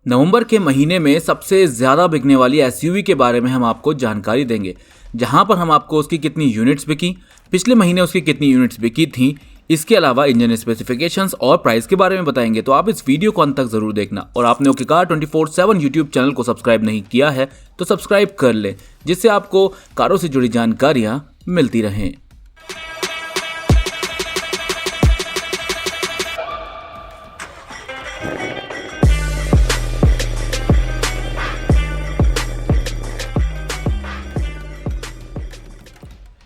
नवंबर के महीने में सबसे ज़्यादा बिकने वाली एसयूवी के बारे में हम आपको जानकारी देंगे, जहां पर हम आपको उसकी कितनी यूनिट्स बिकी, पिछले महीने उसकी कितनी यूनिट्स बिकी थी, इसके अलावा इंजन स्पेसिफिकेशंस और प्राइस के बारे में बताएंगे। तो आप इस वीडियो को अंत तक जरूर देखना। और आपने ओके कार 24/7 यूट्यूब चैनल को सब्सक्राइब नहीं किया है तो सब्सक्राइब कर ले, जिससे आपको कारों से जुड़ी जानकारियाँ मिलती रहें।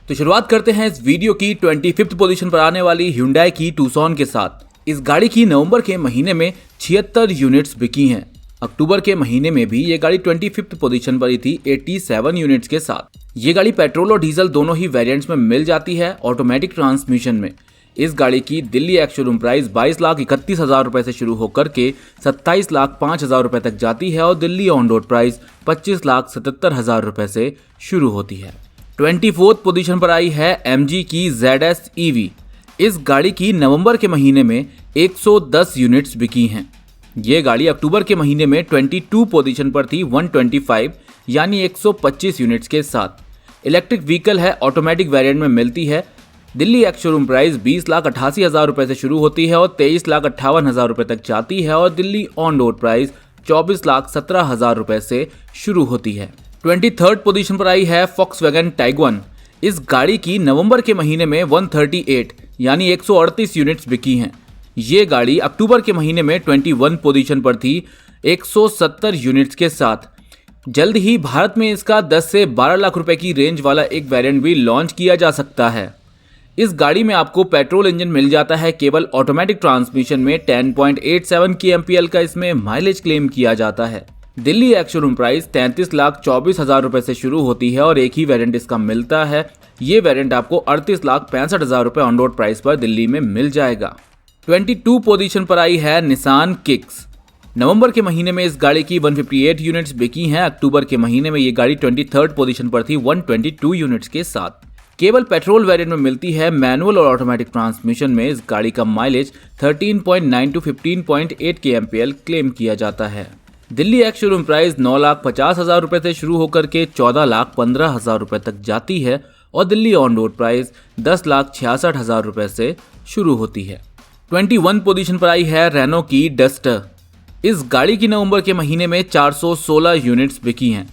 तो शुरुआत करते हैं इस वीडियो की 25th पोजीशन पर आने वाली Hyundai की टूसॉन के साथ। इस गाड़ी की नवंबर के महीने में 76 यूनिट्स बिकी हैं। अक्टूबर के महीने में भी ये गाड़ी 25th पोजीशन पर ही थी 87 यूनिट्स के साथ। ये गाड़ी पेट्रोल और डीजल दोनों ही वेरिएंट्स में मिल जाती है, ऑटोमेटिक ट्रांसमिशन में। इस गाड़ी की दिल्ली एक्स शोरूम प्राइस 22,31,000 रुपए से शुरू होकर के 27,05,000 रुपए तक जाती है और दिल्ली ऑन रोड प्राइस 25,77,000 रुपए से शुरू होती है। 24th पोजीशन पर आई है MG की ZS EV। इस गाड़ी की नवंबर के महीने में 110 यूनिट्स बिकी हैं। ये गाड़ी अक्टूबर के महीने में 22 पोजीशन पर थी 125 यानी 125 यूनिट्स के साथ। इलेक्ट्रिक व्हीकल है, ऑटोमेटिक वेरिएंट में मिलती है। दिल्ली एक्स शोरूम प्राइस 20,88,000 रुपए से शुरू होती है और 23,58,000 रुपए तक जाती है और दिल्ली ऑन रोड प्राइस 24,17,000 रुपए से शुरू होती है। 23rd पोजीशन पर आई है Volkswagen Tiguan। इस गाड़ी की नवंबर के महीने में 138 यानी 138 यूनिट्स बिकी हैं। ये गाड़ी अक्टूबर के महीने में 21 पोजीशन पर थी 170 यूनिट्स के साथ। जल्द ही भारत में इसका 10 से 12 लाख रुपए की रेंज वाला एक वेरिएंट भी लॉन्च किया जा सकता है। इस गाड़ी में आपको पेट्रोल इंजन मिल जाता है, केवल ऑटोमेटिक ट्रांसमिशन में 10.87 kmpl का इसमें माइलेज क्लेम किया जाता है। दिल्ली एक्स शोरूम प्राइस 33,24,000 रुपए से शुरू होती है और एक ही वेरिएंट इसका मिलता है। ये वेरिएंट आपको 38,65,000 रुपए ऑन रोड प्राइस पर दिल्ली में मिल जाएगा। 22 पोजीशन पर आई है निसान किक्स। नवंबर के महीने में इस गाड़ी की 158 यूनिट्स बिकी हैं। अक्टूबर के महीने में ये गाड़ी 23rd पोजीशन पर थी 122 यूनिट्स के साथ। केवल पेट्रोल वेरिएंट में मिलती है। मैनुअल और ऑटोमेटिक ट्रांसमिशन में इस गाड़ी का माइलेज 13.9 to 15.8 kmpl क्लेम किया जाता है। दिल्ली एक्स शोरूम प्राइस 9,50,000 रुपए से शुरू होकर के 14,15,000 रुपए तक जाती है और दिल्ली ऑन रोड प्राइस 10,66,000 रुपए से शुरू होती है। 21 पोजीशन पर आई है रेनो की डस्टर। इस गाड़ी की नवंबर के महीने में 416 यूनिट्स बिकी हैं।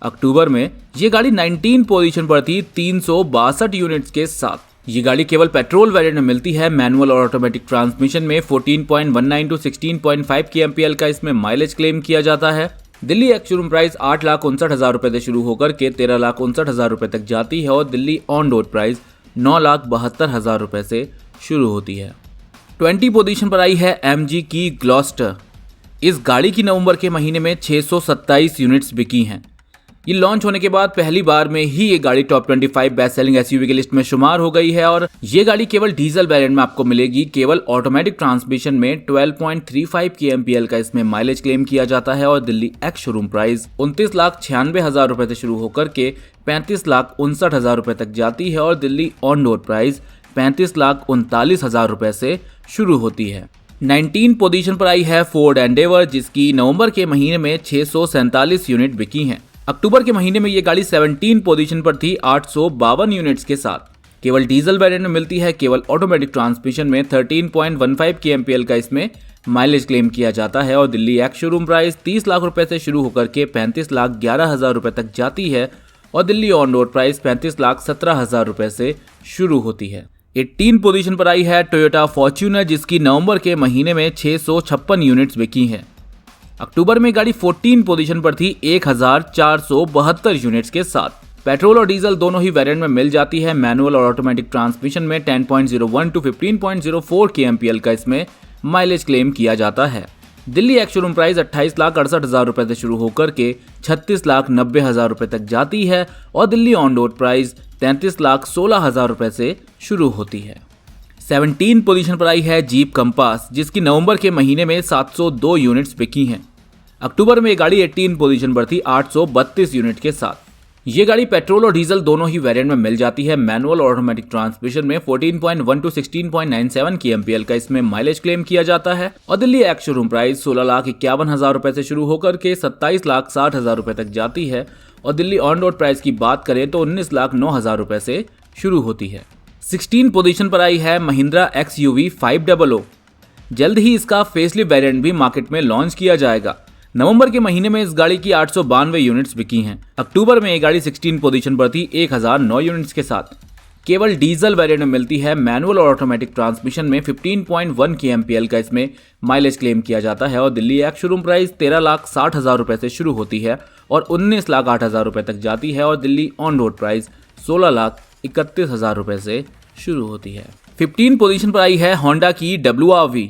अक्टूबर में ये गाड़ी 19 पोजीशन पर थी 362 यूनिट्स के साथ। ये गाड़ी केवल पेट्रोल वेरिएंट में मिलती है। मैनुअल और ऑटोमेटिक ट्रांसमिशन में 14.19 to 16.5 kmpl का इसमें माइलेज क्लेम किया जाता है। दिल्ली एक्स शोरूम प्राइस 8,59,000 रुपए से शुरू होकर के 13,59,000 रुपए तक जाती है और दिल्ली ऑन रोड प्राइस 9,72,000 रुपए से शुरू होती है। 20 पोजीशन पर आई है MG की ग्लॉस्टर। इस गाड़ी की नवंबर के महीने में 627 यूनिट्स बिकी हैं। ये लॉन्च होने के बाद पहली बार में ही ये गाड़ी टॉप 25 बेस्ट सेलिंग एसयूवी की लिस्ट में शुमार हो गई है और ये गाड़ी केवल डीजल वेरिएंट में आपको मिलेगी। केवल ऑटोमेटिक ट्रांसमिशन में 12.35 kmpl का इसमें माइलेज क्लेम किया जाता है और दिल्ली एक्स शोरूम प्राइस 29,96,000 रुपए से शुरू होकर के 35,59,000 रुपए तक जाती है और दिल्ली ऑन रोड प्राइस 35,39,000 रुपए से शुरू होती है। 19 पोजीशन पर आई है फोर्ड एंडेवर, जिसकी नवंबर के महीने में 647 यूनिट बिकी हैं। अक्टूबर के महीने में ये गाड़ी 17 पोजीशन पर थी 852 यूनिट्स के साथ। केवल डीजल वेरिएंट में मिलती है। केवल ऑटोमेटिक ट्रांसमिशन में 13.15 kmpl का इसमें माइलेज क्लेम किया जाता है और Delhi ex showroom price 30 lakh रुपए से शुरू होकर के 35,11,000 रुपए तक जाती है और दिल्ली ऑन रोड प्राइस 35,17,000 रुपए से शुरू होती है। 18 पोजीशन पर आई है टोयोटा फॉर्च्यूनर, जिसकी नवंबर के महीने में 656 यूनिट्स बिकी हैं। अक्टूबर में गाड़ी 14 पोजीशन पर थी 1,472 यूनिट्स के साथ। पेट्रोल और डीजल दोनों ही वेरिएंट में मिल जाती है। मैनुअल और ऑटोमेटिक ट्रांसमिशन में 10.01 to 15.04 kmpl का इसमें माइलेज क्लेम किया जाता है। दिल्ली एक्स शोरूम प्राइस 28,68,000 रुपए से शुरू होकर के 36,90,000 रुपए तक जाती है और दिल्ली ऑन रोड प्राइस 33,16,000 रुपए से शुरू होती है। 17 पोजीशन पर आई है जीप कंपास, जिसकी नवंबर के महीने में 702 यूनिट्स बिकी हैं। अक्टूबर में ये गाड़ी 18 पोजीशन पर थी 832 यूनिट के साथ। ये गाड़ी पेट्रोल और डीजल दोनों ही वेरिएंट में मिल जाती है। मैनुअल और ऑटोमेटिक ट्रांसमिशन में 14.1 टू 16.97 kmpl का इसमें माइलेज क्लेम किया जाता है और दिल्ली एक्स शोरूम प्राइस 16,51,000 रुपए से शुरू होकर के 27,60,000 रुपए तक जाती है और दिल्ली ऑन रोड प्राइस की बात करें तो 19,09,000 रुपए से शुरू होती है। 16 पोजीशन पर आई है महिंद्रा XUV 500। जल्द ही इसका फेसलिफ्ट वेरिएंट भी मार्केट में लॉन्च किया जाएगा। नवंबर के महीने में इस गाड़ी की 892 यूनिट्स बिकी हैं। अक्टूबर में ये गाड़ी 16 पोजीशन पर थी 1009 यूनिट्स के साथ। केवल डीजल वेरिएंट में मिलती है। मैनुअल और ऑटोमेटिक ट्रांसमिशन में 15.1 kmpl का इसमें माइलेज क्लेम किया जाता है और दिल्ली एक्स शोरूम प्राइस 13,60,000 रुपए से शुरू होती है और 19,08,000 रुपए तक जाती है और दिल्ली ऑन रोड प्राइस 16,31,000 रुपए से शुरू होती है। 15 पोजीशन पर आई है होंडा की WRV।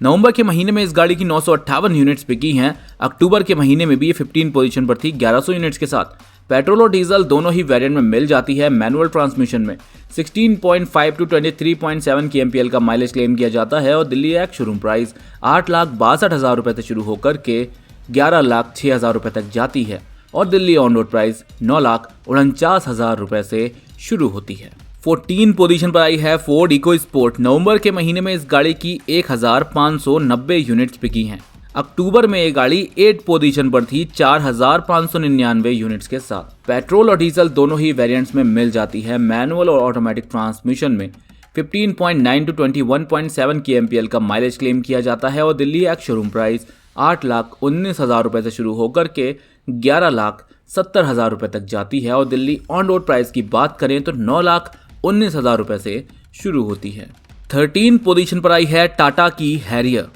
नवंबर के महीने में इस गाड़ी की 958 यूनिट्स बिकी हैं। अक्टूबर के महीने में भी ये 15 पोजीशन पर थी 1100 यूनिट्स के साथ। पेट्रोल और डीजल दोनों ही वेरिएंट में मिल जाती है। मैनुअल ट्रांसमिशन में 16.5 टू 23.7 kmpl का माइलेज क्लेम किया जाता है और दिल्ली एक्स शोरूम प्राइस 8,62,000 रुपए से शुरू होकर के 11,06,000 रुपए तक जाती है और दिल्ली ऑन रोड प्राइस 9,49,000 रुपए से शुरू होती है। 14 पोजीशन पर आई है फोर्ड इको स्पोर्ट। नवंबर के महीने में इस गाड़ी की 1,590 यूनिट्स बिकी हैं। अक्टूबर में ये गाड़ी 8 पोजीशन पर थी 4,599 यूनिट्स के साथ। पेट्रोल और डीजल दोनों ही वेरिएंट्स में मिल जाती है। मैनुअल और ऑटोमेटिक ट्रांसमिशन में 15.9 टू 21.7 kmpl का माइलेज क्लेम किया जाता है और दिल्ली एक्स शोरूम प्राइस 8,19,000 रुपए से शुरू होकर के 11,70,000 रुपए तक जाती है और दिल्ली ऑन रोड प्राइस की बात करें तो 9,19,000 रुपए से शुरू होती है। 13 पोजीशन पर आई है टाटा की हैरियर।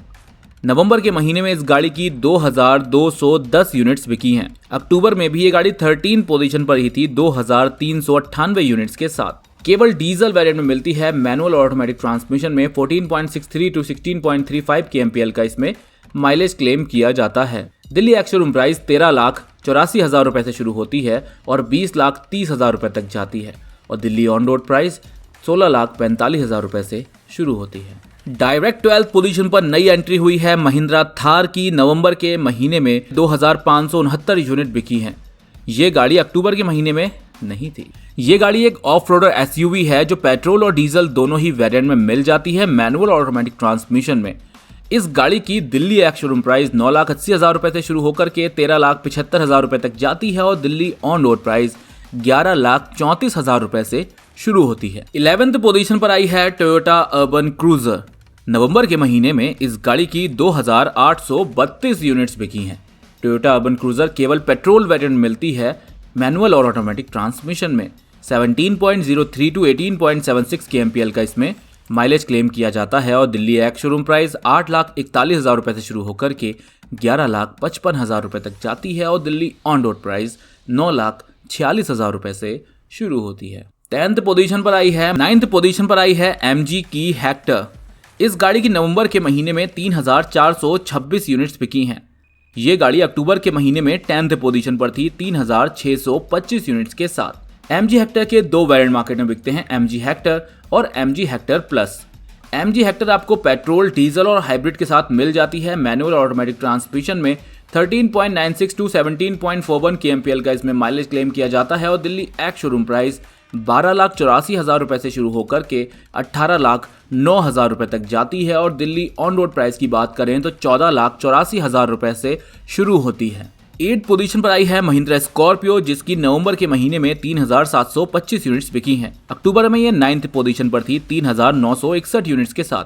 नवंबर के महीने में इस गाड़ी की 2,210 यूनिट्स बिकी हैं। अक्टूबर में भी ये गाड़ी 13 पोजीशन पर ही थी 2,398 यूनिट्स के साथ। केवल डीजल वेरिएंट में मिलती है। मैनुअल और ऑटोमेटिक ट्रांसमिशन में 14.63 टू 16.35 kmpl का इसमें माइलेज क्लेम किया जाता है। दिल्ली एक्स शोरूम प्राइस 13,84,000 रुपए से शुरू होती है और 20,30,000 रुपए तक जाती है और दिल्ली ऑन रोड प्राइस 16,45,000 रुपए से शुरू होती है। डायरेक्ट 12th पोजीशन पर नई एंट्री हुई है महिंद्रा थार की। नवंबर के महीने में 2,569 यूनिट बिकी हैं। ये गाड़ी अक्टूबर के महीने में नहीं थी। ये गाड़ी एक ऑफ रोडर SUV है जो पेट्रोल और डीजल दोनों ही वेरिएंट में मिल जाती है। मैनुअल और ऑटोमेटिक ट्रांसमिशन में इस गाड़ी की दिल्ली एक्स शोरूम प्राइस 9,80,000 रुपए से शुरू होकर के 13,75,000 रुपए तक जाती है और दिल्ली ऑन रोड प्राइस 11,34,000 रुपए से शुरू होती है। 11th पोजीशन पर आई है टोयोटा अर्बन क्रूजर। नवंबर के महीने में इस गाड़ी की 2,832 यूनिट्स बिकी हैं। टोयोटा अर्बन क्रूजर केवल पेट्रोल वेरिएंट मिलती है। मैनुअल और ऑटोमेटिक ट्रांसमिशन में 17.03 टू 18.76 kmpl का इसमें माइलेज क्लेम किया जाता है और दिल्ली एक्स शोरूम प्राइस 8,41,000 रुपए से शुरू होकर के 11,55,000 रुपए तक जाती है और दिल्ली ऑन रोड प्राइस 9,46,000 रुपए से शुरू होती है। 10th पोजीशन पर आई है 9th पोजीशन पर आई है MG की हेक्टर। इस गाड़ी की नवंबर के महीने में 3,426 यूनिट्स बिकी हैं। ये गाड़ी अक्टूबर के महीने में 10th पोजीशन पर थी 3,625 यूनिट्स के साथ। MG हेक्टर के दो वेरिएंट मार्केट में बिकते हैं, MG हेक्टर और MG Hector plus. MG Hector आपको पेट्रोल, डीजल और हाइब्रिड के साथ मिल जाती है। मैनुअल और ऑटोमेटिक ट्रांसमिशन में 13.96 टू 17.41 kmpl का इसमें माइलेज क्लेम किया जाता है और दिल्ली एक्स शोरूम प्राइस 12,84,000 रुपए से शुरू होकर के 18,09,000 रुपए तक जाती है और दिल्ली ऑन रोड प्राइस की बात करें तो 14,84,000 रुपए से शुरू होती है। 8th पोजीशन पर आई है महिंद्रा स्कॉर्पियो जिसकी नवंबर के महीने में 3,725 यूनिट्स बिकी हैं। अक्टूबर में ये 9th पोजीशन पर थी 3,961 यूनिट्स के साथ।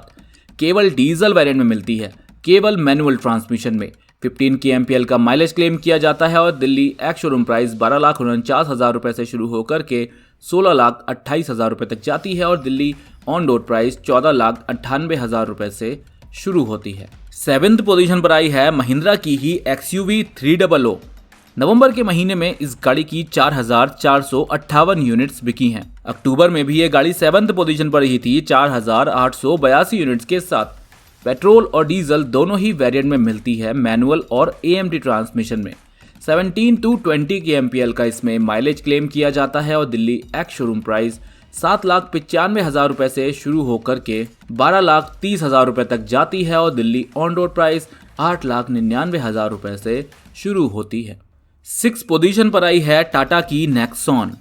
केवल डीजल वेरिएंट में मिलती है। केवल मैनुअल ट्रांसमिशन में 15 kmpl का माइलेज क्लेम किया जाता है और दिल्ली एक्स शोरूम प्राइस 12,49,000 रुपए से शुरू होकर के 16,28,000 रुपए तक जाती है और दिल्ली ऑन रोड प्राइस 14,98,000 रुपए से शुरू होती है। 7th पोजीशन पर आई है महिंद्रा की ही XUV 300। नवंबर के महीने में इस गाड़ी की 4,458 यूनिट्स बिकी हैं। अक्टूबर में भी ये गाड़ी 7th पोजीशन पर ही थी 4,882 यूनिट्स के साथ। पेट्रोल और डीजल दोनों ही वेरिएंट में मिलती है। मैनुअल और AMT ट्रांसमिशन में 17 टू 20 kmpl का इसमें माइलेज क्लेम किया जाता है और दिल्ली एक्स शोरूम प्राइस 7,95,000 रुपए से शुरू होकर के 12,30,000 रुपए तक जाती है और दिल्ली ऑन रोड प्राइस 8,99,000 रुपए से शुरू होती है। 6 पोजीशन पर आई है टाटा की नेक्सॉन।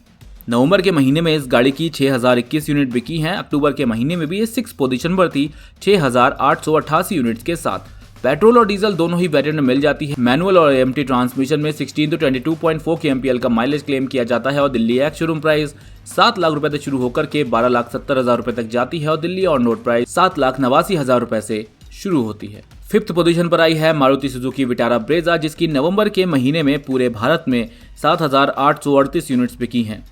नवंबर के महीने में इस गाड़ी की 6021 यूनिट बिकी हैं। अक्टूबर के महीने में भी ये 6 पोजीशन पर थी 6888 यूनिट्स के साथ। पेट्रोल और डीजल दोनों ही वेरिएंट में मिल जाती है। मैनुअल और एएमटी ट्रांसमिशन में 16 to 22.4 kmpl का माइलेज क्लेम किया जाता है और Delhi ex showroom price 7 lakh रुपए से शुरू होकर के 12,70,000 रुपए तक जाती है और दिल्ली ऑन रोड प्राइस 7,89,000 रुपए से शुरू होती है। 5th पोजीशन पर आई है मारुति सुजुकी विटारा ब्रेजा, जिसकी नवंबर के महीने में पूरे भारत में 7,838 यूनिट्स बिकी हैं।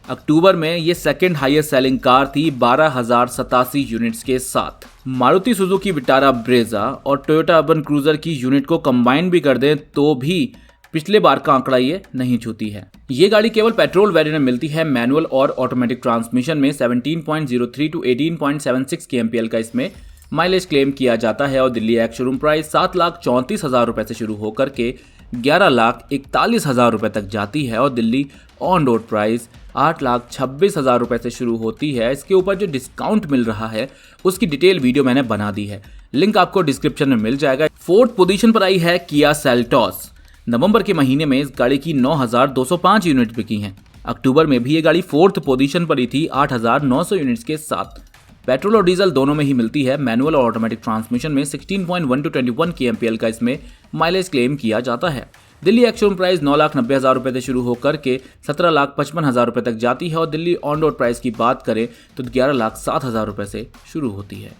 अक्टूबर में ये सेकंड हाईएस्ट सेलिंग कार थी 12,087 यूनिट्स के साथ। मारुति सुजुकी विटारा ब्रेजा और टोयोटा अर्बन क्रूजर की यूनिट को कंबाइन भी कर दें तो भी पिछले बार का आंकड़ा ये नहीं छूती है। ये गाड़ी केवल पेट्रोल वेरिएंट में मिलती है। मैनुअल और ऑटोमेटिक ट्रांसमिशन में 17.03 to 18.76 kmpl का इसमें माइलेज क्लेम किया जाता है और दिल्ली एक्स शोरूम प्राइस 7,34,000 रुपए से शुरू होकर के 11,41,000 रुपए तक जाती है और दिल्ली ऑन रोड प्राइस 8,26,000 रुपए से शुरू होती है। इसके ऊपर जो डिस्काउंट मिल रहा है उसकी डिटेल वीडियो मैंने बना दी है, लिंक आपको डिस्क्रिप्शन में मिल जाएगा। 4th पोजीशन पर आई है किया सेल्टॉस। नवंबर के महीने में इस गाड़ी की 9,205 यूनिट बिकी हैं। अक्टूबर में भी ये गाड़ी 4th पोजीशन पर ही थी 8,900 यूनिट्स के साथ। पेट्रोल और डीजल दोनों में ही मिलती है। मैनुअल और ऑटोमेटिक ट्रांसमिशन में 16.1 to 21 kmpl का इसमें माइलेज क्लेम किया जाता है। दिल्ली एक्स शोरूम प्राइस 9,90,000 रुपए से शुरू होकर के 17,55,000 रुपए तक जाती है और दिल्ली ऑन रोड प्राइस की बात करें तो 11,07,000 रुपए से शुरू होती है।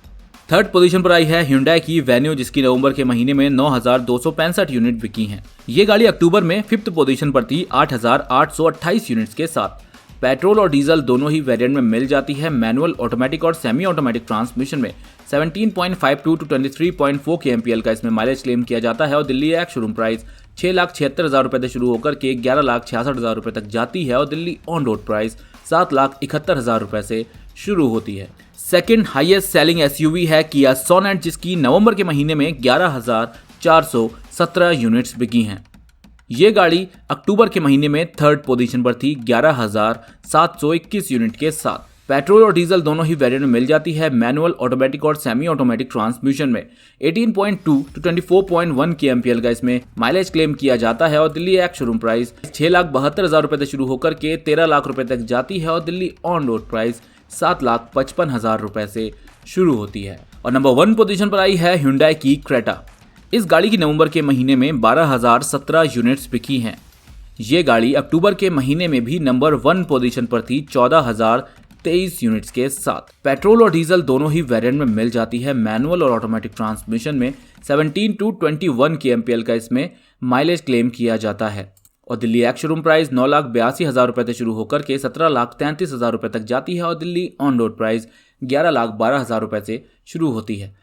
3rd पोजीशन पर आई है Hyundai की वेन्यू, जिसकी नवंबर के महीने में 9,265 यूनिट बिकी हैं। ये गाड़ी अक्टूबर में 5th पोजीशन पर थी 8,828 यूनिट्स के साथ। पेट्रोल और डीजल दोनों ही वेरिएंट में मिल जाती है। मैनुअल, ऑटोमेटिक और सेमी ऑटोमेटिक ट्रांसमिशन में 17.52 to 23.4 kmpl का इसमें माइलेज क्लेम किया जाता है और दिल्ली एक्स शोरूम प्राइस 6,76,000 रुपए से शुरू होकर के 11,66,000 रुपए तक जाती है और दिल्ली ऑन रोड प्राइस 7,71,000 रुपए से शुरू होती है। सेकंड हाईएस्ट सेलिंग एसयूवी है किया सोनेट, जिसकी नवंबर के महीने में 11,417 यूनिट्स बिकी हैं। ये गाड़ी अक्टूबर के महीने में 3rd पोजीशन पर थी 11,721 यूनिट के साथ। पेट्रोल और डीजल दोनों ही वेरिएंट में मिल जाती है। मैनुअल, ऑटोमेटिक और सेमी ऑटोमेटिक ट्रांसमिशन में 18.2 to 24.1 kmpl का इसमें माइलेज क्लेम किया जाता है और दिल्ली एक्स शोरूम प्राइस 6,72,000 रुपए से शुरू होकर के 13 लाख रुपए तक जाती है और दिल्ली ऑन रोड प्राइस 7,55,000 रुपए से शुरू होती है। और नंबर 1 पोजीशन पर आई है Hyundai की क्रेटा। इस गाड़ी की नवंबर के महीने में 12,017 यूनिट्स बिकी हैं। ये गाड़ी अक्टूबर के महीने में भी नंबर 1 पोजीशन पर थी 14,023 यूनिट्स के साथ। पेट्रोल और डीजल दोनों ही वेरिएंट में मिल जाती है। मैनुअल और ऑटोमेटिक ट्रांसमिशन में 17 to 21 kmpl का इसमें माइलेज क्लेम किया जाता है और दिल्ली एक्स शोरूम प्राइस 9,82,000 रुपए से शुरू होकर के 17,33,000 रुपए तक जाती है और दिल्ली ऑन रोड प्राइस 11,12,000 रुपए से शुरू होती है।